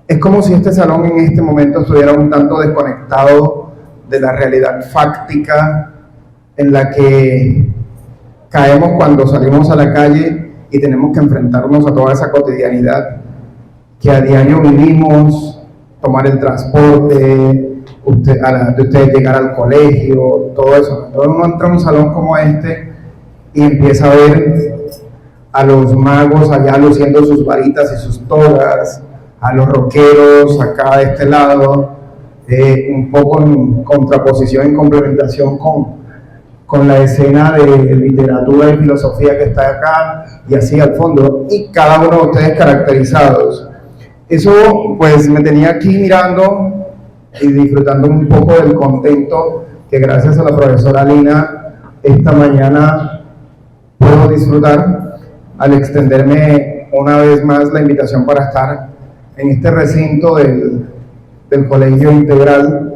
Es como si este salón en este momento estuviera un tanto desconectado de la realidad fáctica en la que caemos cuando salimos a la calle y tenemos que enfrentarnos a toda esa cotidianidad que a diario vivimos, tomar el transporte, de ustedes llegar al colegio, todo eso. Entonces uno entra a un salón como este y empieza a ver a los magos allá luciendo sus varitas y sus togas, a los rockeros acá de este lado, un poco en contraposición, en complementación con la escena de literatura y filosofía que está acá y así al fondo, y cada uno de ustedes caracterizados. Eso pues me tenía aquí mirando y disfrutando un poco del contento que gracias a la profesora Lina esta mañana puedo disfrutar al extenderme una vez más la invitación para estar en este recinto del Colegio Integral,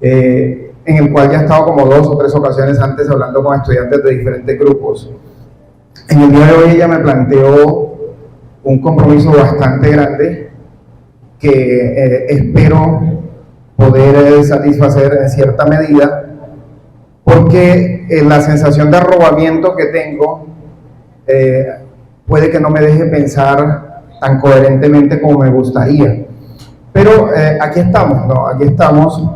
en el cual ya he estado como 2 o 3 ocasiones antes hablando con estudiantes de diferentes grupos. En el día de hoy ella me planteó un compromiso bastante grande que espero poder satisfacer en cierta medida, porque la sensación de arrobamiento que tengo puede que no me deje pensar tan coherentemente como me gustaría. Pero aquí estamos, ¿no? Aquí estamos,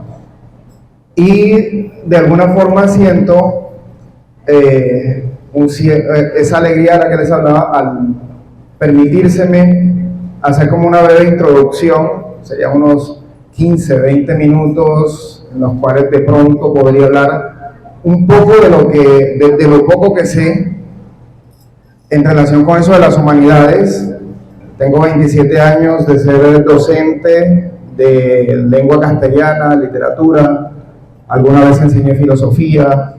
y de alguna forma siento esa alegría de la que les hablaba al permitírseme hacer como una breve introducción, serían unos 15, 20 minutos en los cuales de pronto podría hablar un poco de lo poco que sé en relación con eso de las humanidades. Tengo 27 años de ser docente de lengua castellana, literatura, alguna vez enseñé filosofía,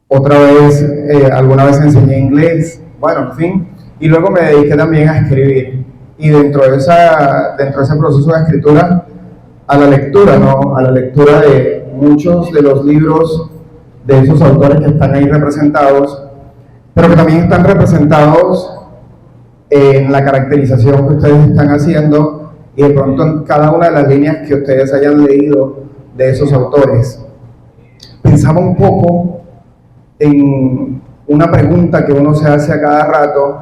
alguna vez enseñé inglés, bueno, en fin, y luego me dediqué también a escribir, y dentro de ese proceso de escritura, a la lectura, ¿no? A la lectura de muchos de los libros de esos autores que están ahí representados, pero que también están representados en la caracterización que ustedes están haciendo y de pronto en cada una de las líneas que ustedes hayan leído de esos autores. Pensaba un poco en una pregunta que uno se hace a cada rato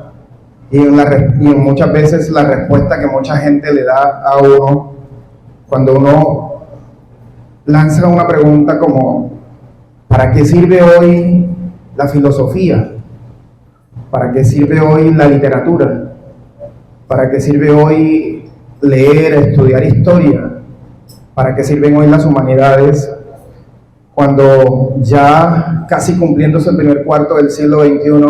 y en muchas veces la respuesta que mucha gente le da a uno cuando uno lanza una pregunta como ¿para qué sirve hoy la filosofía? ¿Para qué sirve hoy la literatura? ¿Para qué sirve hoy leer, estudiar historia? ¿Para qué sirven hoy las humanidades? Cuando ya casi cumpliéndose el primer cuarto del siglo XXI,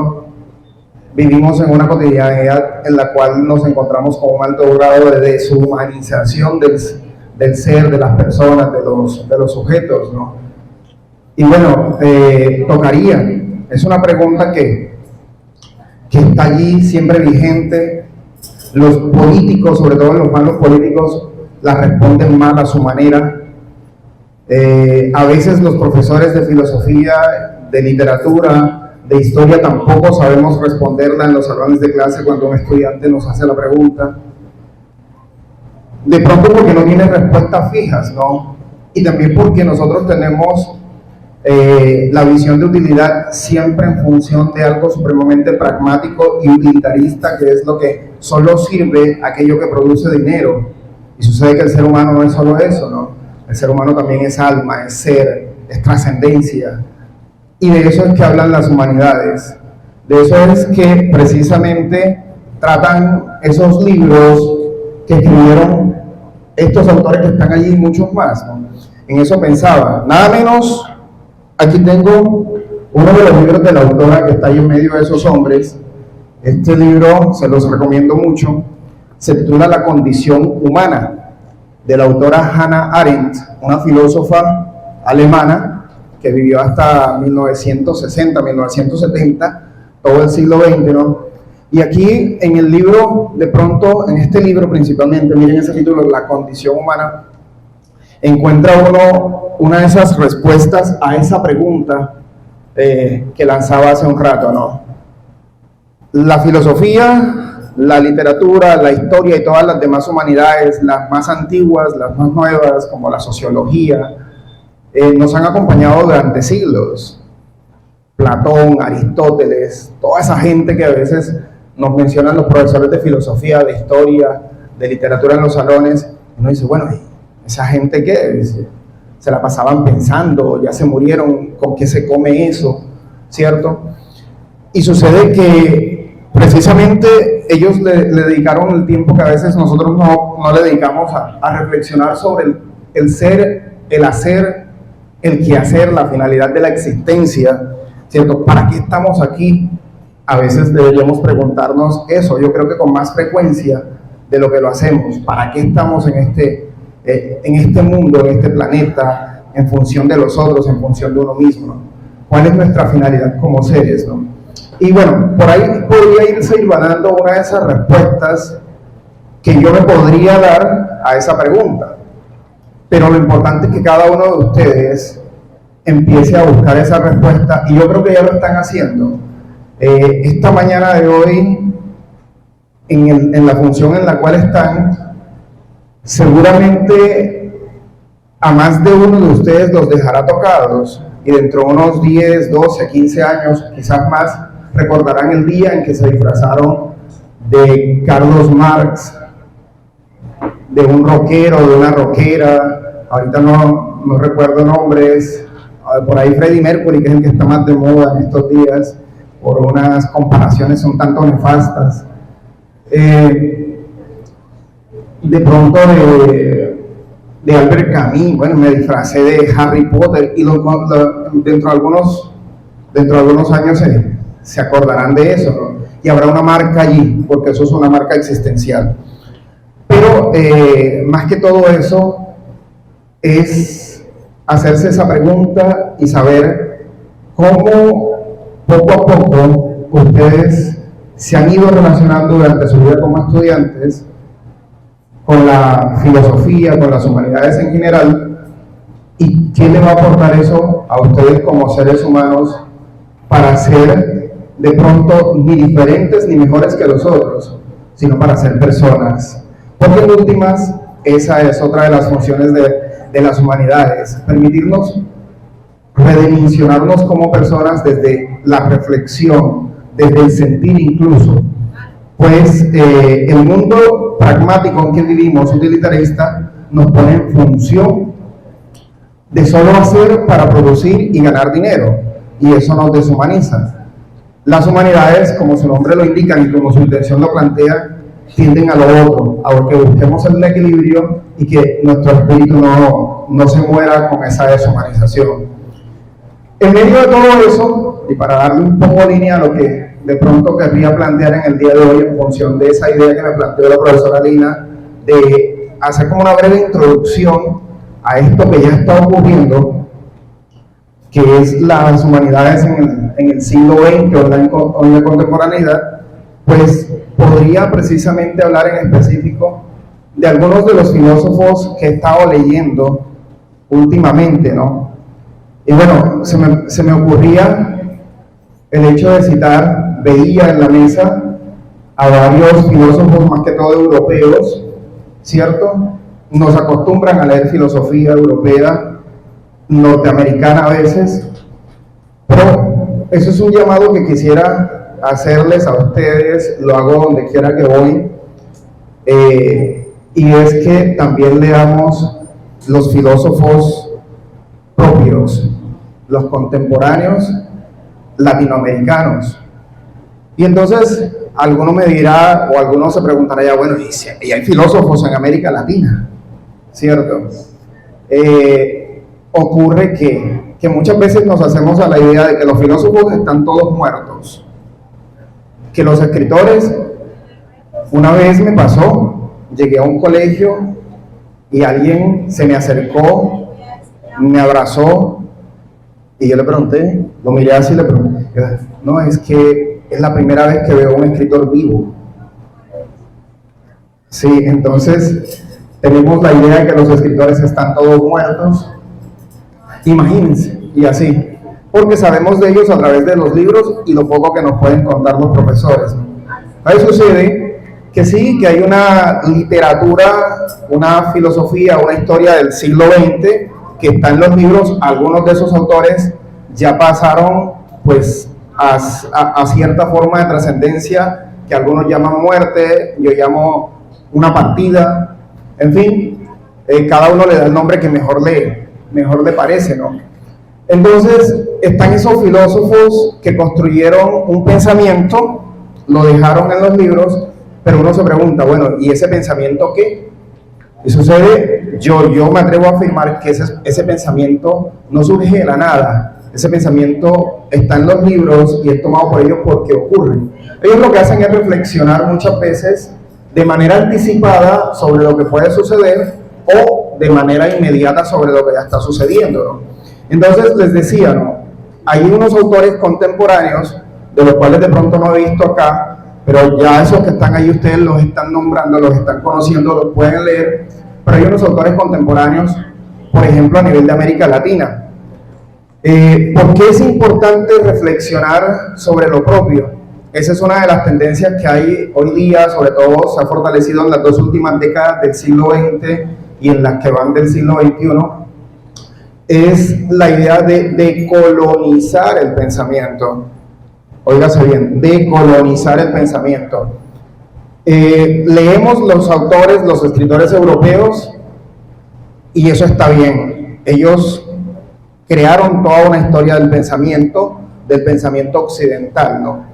vivimos en una cotidianidad en la cual nos encontramos con un alto grado de deshumanización del ser, de las personas, de los sujetos, ¿no? Y bueno, es una pregunta que está allí siempre vigente. Los políticos, sobre todo los malos políticos, la responden mal a su manera. A veces los profesores de filosofía, de literatura, de historia tampoco sabemos responderla en los salones de clase cuando un estudiante nos hace la pregunta. De pronto porque no tiene respuestas fijas, ¿no? Y también porque nosotros tenemos la visión de utilidad siempre en función de algo supremamente pragmático y utilitarista, que es lo que solo sirve aquello que produce dinero. Y sucede que el ser humano no es solo eso, ¿no? El ser humano también es alma, es ser, es trascendencia. Y de eso es que hablan las humanidades. De eso es que precisamente tratan esos libros que escribieron estos autores que están allí y muchos más, ¿no? En eso pensaba. Nada menos, aquí tengo uno de los libros de la autora que está ahí en medio de esos hombres. Este libro se los recomiendo mucho. Se titula La condición humana, de la autora Hannah Arendt, una filósofa alemana que vivió hasta 1960, 1970, todo el siglo XX, ¿no? Y aquí en el libro, de pronto, en este libro principalmente, miren ese título, La condición humana, encuentra uno una de esas respuestas a esa pregunta que lanzaba hace un rato, ¿no? La filosofía la literatura, la historia y todas las demás humanidades, las más antiguas, las más nuevas, como la sociología, nos han acompañado durante siglos. Platón, Aristóteles, toda esa gente que a veces nos mencionan los profesores de filosofía, de historia, de literatura en los salones, uno dice, bueno, esa gente que se la pasaban pensando, ya se murieron, ¿con qué se come eso? ¿Cierto? Y sucede que precisamente ellos le dedicaron el tiempo que a veces nosotros no le dedicamos a reflexionar sobre el ser, el hacer, el quehacer, la finalidad de la existencia, ¿cierto? ¿Para qué estamos aquí? A veces deberíamos preguntarnos eso, yo creo que con más frecuencia de lo que lo hacemos. ¿Para qué estamos en este mundo, en este planeta, en función de los otros, en función de uno mismo, ¿no? ¿Cuál es nuestra finalidad como seres, ¿no? Y bueno, por ahí podría irse hilvanando una de esas respuestas que yo me podría dar a esa pregunta. Pero lo importante es que cada uno de ustedes empiece a buscar esa respuesta, y yo creo que ya lo están haciendo. Esta mañana de hoy, en la función en la cual están, seguramente a más de uno de ustedes los dejará tocados, y dentro de unos 10, 12, 15 años, quizás más, recordarán el día en que se disfrazaron de Carlos Marx, de un rockero, de una rockera, ahorita no recuerdo nombres, por ahí Freddie Mercury, que es el que está más de moda en estos días, por unas comparaciones un tanto nefastas. De pronto de Albert Camus, bueno, me disfracé de Harry Potter, y dentro de algunos años se acordarán de eso, ¿no? Y habrá una marca allí, porque eso es una marca existencial. Pero más que todo eso, es hacerse esa pregunta y saber cómo poco a poco ustedes se han ido relacionando durante su vida como estudiantes con la filosofía, con las humanidades en general, y qué le va a aportar eso a ustedes como seres humanos para ser de pronto ni diferentes ni mejores que los otros, sino para ser personas. Porque en últimas, esa es otra de las funciones de las humanidades, permitirnos redimensionarnos como personas desde la reflexión, desde el sentir incluso. Pues el mundo pragmático en que vivimos, utilitarista, nos pone en función de solo hacer para producir y ganar dinero, y eso nos deshumaniza. Las humanidades, como su nombre lo indica y como su intención lo plantea, tienden a lo otro, a que busquemos el equilibrio y que nuestro espíritu no se muera con esa deshumanización. En medio de todo eso, y para darle un poco de línea a lo que de pronto querría plantear en el día de hoy, en función de esa idea que me planteó la profesora Lina, de hacer como una breve introducción a esto que ya está ocurriendo, que es las humanidades en el siglo XX o en la contemporaneidad, pues podría precisamente hablar en específico de algunos de los filósofos que he estado leyendo últimamente, ¿no? Y bueno, se me ocurría el hecho de citar, veía en la mesa a varios filósofos, más que todo europeos, ¿cierto? Nos acostumbran a leer filosofía europea, norteamericana a veces, pero eso es un llamado que quisiera hacerles a ustedes, lo hago donde quiera que voy, y es que también leamos los filósofos propios, los contemporáneos latinoamericanos. Y entonces alguno me dirá, o alguno se preguntará ya, bueno, y hay filósofos en América Latina, ¿cierto? Ocurre que muchas veces nos hacemos a la idea de que los filósofos están todos muertos, que los escritores, una vez me pasó, llegué a un colegio y alguien se me acercó, me abrazó, y yo le pregunté, lo miré así y le pregunté, no, es que es la primera vez que veo a un escritor vivo. Sí, entonces tenemos la idea de que los escritores están todos muertos, imagínense, y así, porque sabemos de ellos a través de los libros y lo poco que nos pueden contar los profesores. Ahí sucede que sí, que hay una literatura, una filosofía, una historia del siglo XX que está en los libros. Algunos de esos autores ya pasaron pues a cierta forma de trascendencia que algunos llaman muerte, yo llamo una partida, en fin, cada uno le da el nombre que mejor le parece, ¿no? Entonces están esos filósofos que construyeron un pensamiento, lo dejaron en los libros, pero uno se pregunta, bueno, ¿y ese pensamiento qué? Y sucede, yo me atrevo a afirmar que ese pensamiento no surge de la nada. Ese pensamiento está en los libros y es tomado por ellos porque ocurre. Ellos lo que hacen es reflexionar muchas veces de manera anticipada sobre lo que puede suceder o de manera inmediata sobre lo que ya está sucediendo, ¿no? Entonces les decía, ¿no? Hay unos autores contemporáneos, de los cuales de pronto no he visto acá, pero ya esos que están ahí ustedes los están nombrando, los están conociendo, los pueden leer, pero hay unos autores contemporáneos, por ejemplo, a nivel de América Latina. ¿Por qué es importante reflexionar sobre lo propio? Esa es una de las tendencias que hay hoy día, sobre todo se ha fortalecido en las dos últimas décadas del siglo XX y en las que van del siglo XXI, es la idea de decolonizar el pensamiento. Óigase bien, decolonizar el pensamiento. Leemos los autores, los escritores europeos, y eso está bien. Ellos crearon toda una historia del pensamiento occidental, ¿no?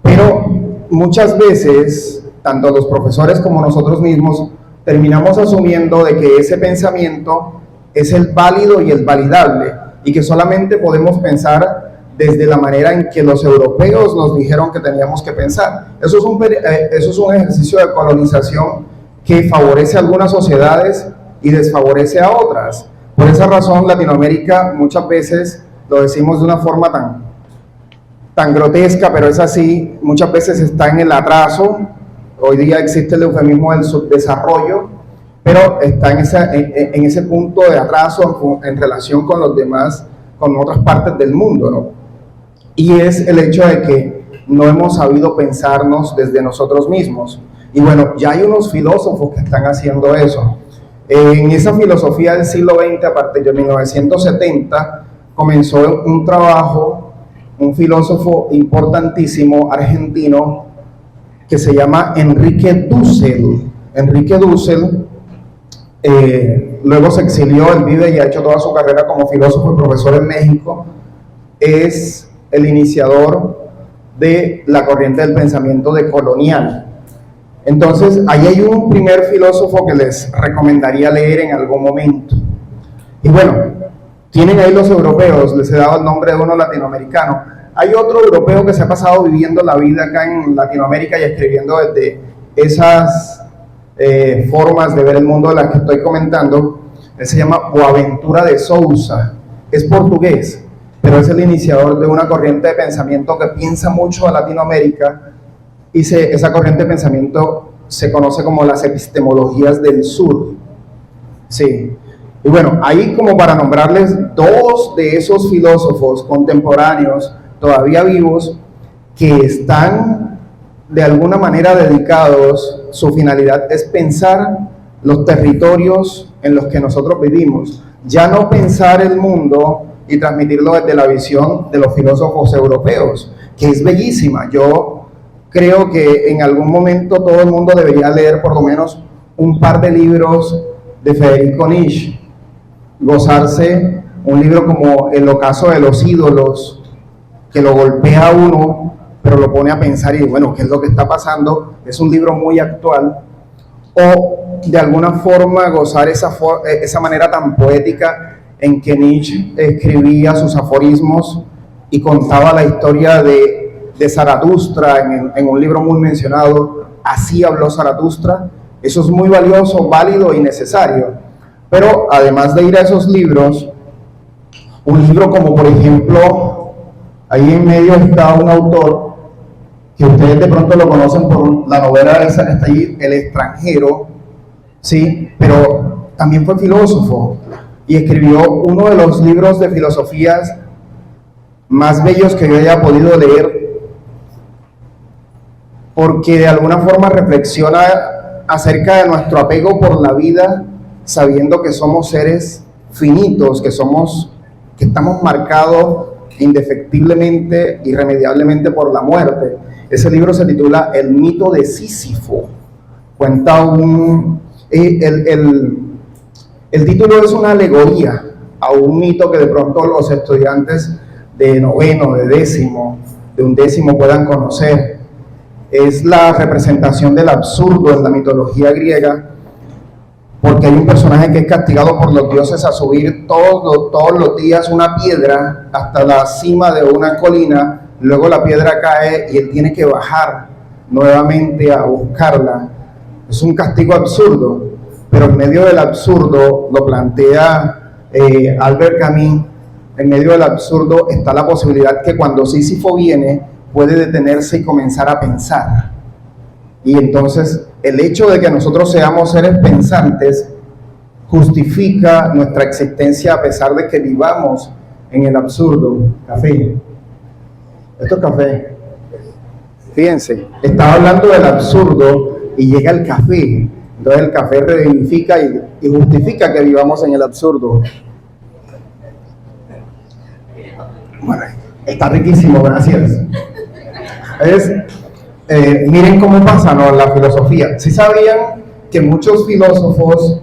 Pero muchas veces, tanto los profesores como nosotros mismos, terminamos asumiendo de que ese pensamiento es el válido y el validable, y que solamente podemos pensar desde la manera en que los europeos nos dijeron que teníamos que pensar. Eso es un ejercicio de colonización que favorece a algunas sociedades y desfavorece a otras. Por esa razón, Latinoamérica muchas veces, lo decimos de una forma tan grotesca, pero es así, muchas veces está en el atraso. Hoy día existe el eufemismo del subdesarrollo, pero está en ese punto de atraso en relación con los demás, con otras partes del mundo, ¿no? Y es el hecho de que no hemos sabido pensarnos desde nosotros mismos. Y bueno, ya hay unos filósofos que están haciendo eso. En esa filosofía del siglo XX, a partir de 1970, comenzó un trabajo, un filósofo importantísimo argentino que se llama Enrique Dussel. Enrique Dussel luego se exilió, él vive y ha hecho toda su carrera como filósofo y profesor en México. Es el iniciador de la corriente del pensamiento decolonial. Entonces, ahí hay un primer filósofo que les recomendaría leer en algún momento. Y bueno, tienen ahí los europeos, les he dado el nombre de uno latinoamericano. Hay otro europeo que se ha pasado viviendo la vida acá en Latinoamérica y escribiendo desde esas formas de ver el mundo de las que estoy comentando. Él se llama Boaventura de Sousa, es portugués, pero es el iniciador de una corriente de pensamiento que piensa mucho a Latinoamérica, y esa corriente de pensamiento se conoce como las epistemologías del sur. Sí. Y bueno, ahí como para nombrarles dos de esos filósofos contemporáneos todavía vivos que están de alguna manera dedicados, su finalidad es pensar los territorios en los que nosotros vivimos, ya no pensar el mundo y transmitirlo desde la visión de los filósofos europeos, que es bellísima. Yo creo que en algún momento todo el mundo debería leer por lo menos un par de libros de Federico Nietzsche, gozarse un libro como El ocaso de los ídolos, que lo golpea a uno, pero lo pone a pensar y bueno, ¿qué es lo que está pasando? Es un libro muy actual. O de alguna forma gozar esa manera tan poética en que Nietzsche escribía sus aforismos y contaba la historia de Zaratustra en un libro muy mencionado, Así habló Zaratustra. Eso es muy valioso, válido y necesario. Pero además de ir a esos libros, un libro como por ejemplo, ahí en medio está un autor que ustedes de pronto lo conocen por la novela esa que está ahí, El extranjero, ¿sí? Pero también fue filósofo y escribió uno de los libros de filosofías más bellos que yo haya podido leer. porque de alguna forma reflexiona acerca de nuestro apego por la vida, sabiendo que somos seres finitos, que estamos marcados indefectiblemente, irremediablemente por la muerte. Ese libro se titula El mito de Sísifo. Cuenta el título es una alegoría a un mito que de pronto los estudiantes de noveno, de undécimo puedan conocer. Es la representación del absurdo en la mitología griega, porque hay un personaje que es castigado por los dioses a subir todos los días una piedra hasta la cima de una colina. Luego la piedra cae y él tiene que bajar nuevamente a buscarla. Es un castigo absurdo, pero en medio del absurdo, lo plantea Albert Camus, en medio del absurdo está la posibilidad que cuando Sísifo viene, puede detenerse y comenzar a pensar. Y entonces el hecho de que nosotros seamos seres pensantes justifica nuestra existencia a pesar de que vivamos en el absurdo. Café. Esto es café. Fíjense, estaba hablando del absurdo y llega el café. Entonces el café redignifica y justifica que vivamos en el absurdo. Bueno, está riquísimo, gracias. Miren cómo pasa, ¿no? La filosofía. ¿Sí sabían que muchos filósofos,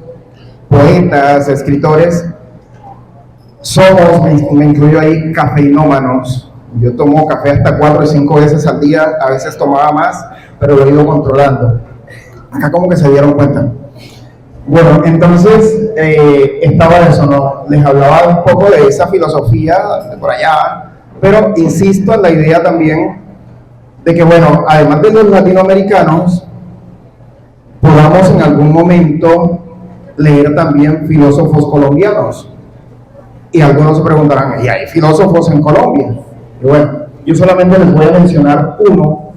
poetas, escritores, somos, me incluyo ahí, cafeinómanos? Yo tomo café hasta 4 y 5 veces al día, a veces tomaba más, pero lo he ido controlando. Acá como que se dieron cuenta. Bueno, entonces estaba eso, ¿no? Les hablaba un poco de esa filosofía de por allá, pero insisto en la idea también de que, bueno, además de los latinoamericanos, podamos en algún momento leer también filósofos colombianos. Y algunos se preguntarán, ¿y hay filósofos en Colombia? Y bueno, yo solamente les voy a mencionar uno,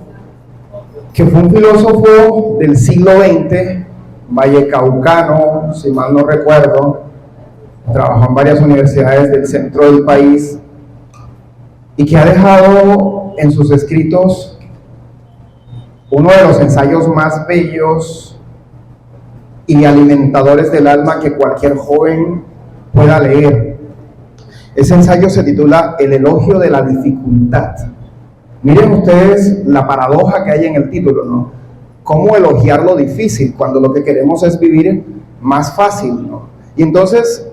que fue un filósofo del siglo XX, vallecaucano, si mal no recuerdo, trabajó en varias universidades del centro del país, y que ha dejado en sus escritos uno de los ensayos más bellos y alimentadores del alma que cualquier joven pueda leer. Ese ensayo se titula El elogio de la dificultad. Miren ustedes la paradoja que hay en el título, ¿no? ¿Cómo elogiar lo difícil cuando lo que queremos es vivir más fácil, ¿no? Y entonces,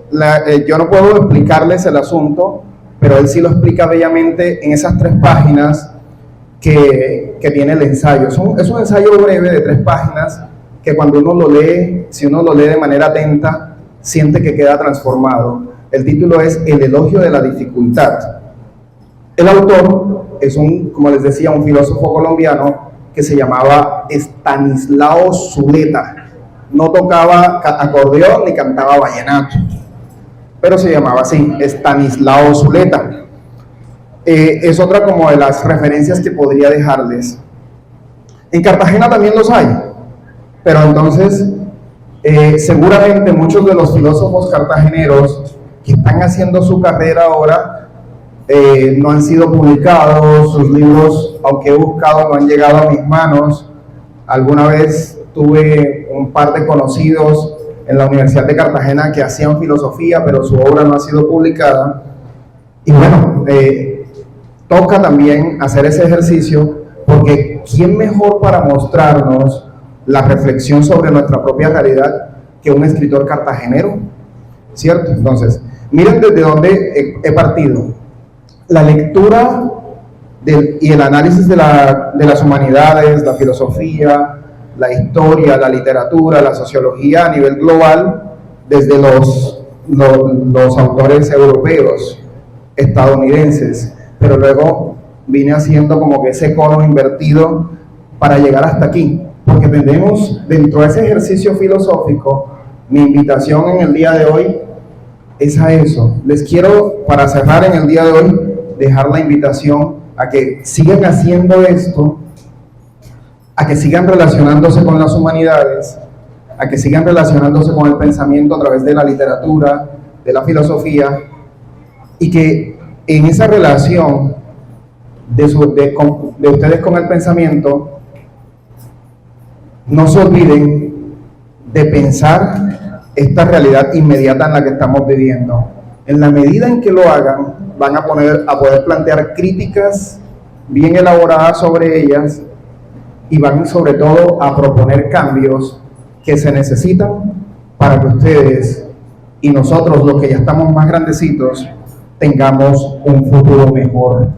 yo no puedo explicarles el asunto, pero él sí lo explica bellamente en esas 3 páginas que tiene el ensayo. Es un ensayo breve de 3 páginas que cuando uno lo lee, si uno lo lee de manera atenta, siente que queda transformado. El título es El elogio de la dificultad. El autor es como les decía, un filósofo colombiano que se llamaba Estanislao Zuleta. No tocaba acordeón ni cantaba vallenato, pero se llamaba así, Estanislao Zuleta. Es otra como de las referencias que podría dejarles. En Cartagena también los hay, pero entonces seguramente muchos de los filósofos cartageneros que están haciendo su carrera ahora no han sido publicados, sus libros, aunque he buscado, no han llegado a mis manos. Alguna vez tuve un par de conocidos en la Universidad de Cartagena que hacían filosofía, pero su obra no ha sido publicada. Y bueno, toca también hacer ese ejercicio, porque ¿quién mejor para mostrarnos la reflexión sobre nuestra propia realidad que un escritor cartagenero? ¿Cierto? Entonces, miren desde dónde he partido. La lectura y el análisis de las humanidades, la filosofía, la historia, la literatura, la sociología a nivel global, desde los autores europeos, estadounidenses, pero luego vine haciendo como que ese cono invertido para llegar hasta aquí, porque tenemos dentro de ese ejercicio filosófico, mi invitación en el día de hoy es a eso. Les quiero, para cerrar en el día de hoy, dejar la invitación a que sigan haciendo esto, a que sigan relacionándose con las humanidades, a que sigan relacionándose con el pensamiento a través de la literatura, de la filosofía, y que en esa relación de ustedes con el pensamiento no se olviden de pensar esta realidad inmediata en la que estamos viviendo. En la medida en que lo hagan, van a poder plantear críticas bien elaboradas sobre ellas y van sobre todo a proponer cambios que se necesitan para que ustedes y nosotros, los que ya estamos más grandecitos, tengamos un futuro mejor.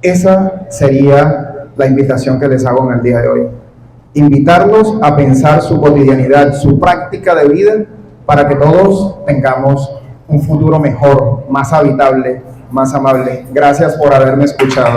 Esa sería la invitación que les hago en el día de hoy. Invitarlos a pensar su cotidianidad, su práctica de vida, para que todos tengamos un futuro mejor, más habitable, más amable. Gracias por haberme escuchado.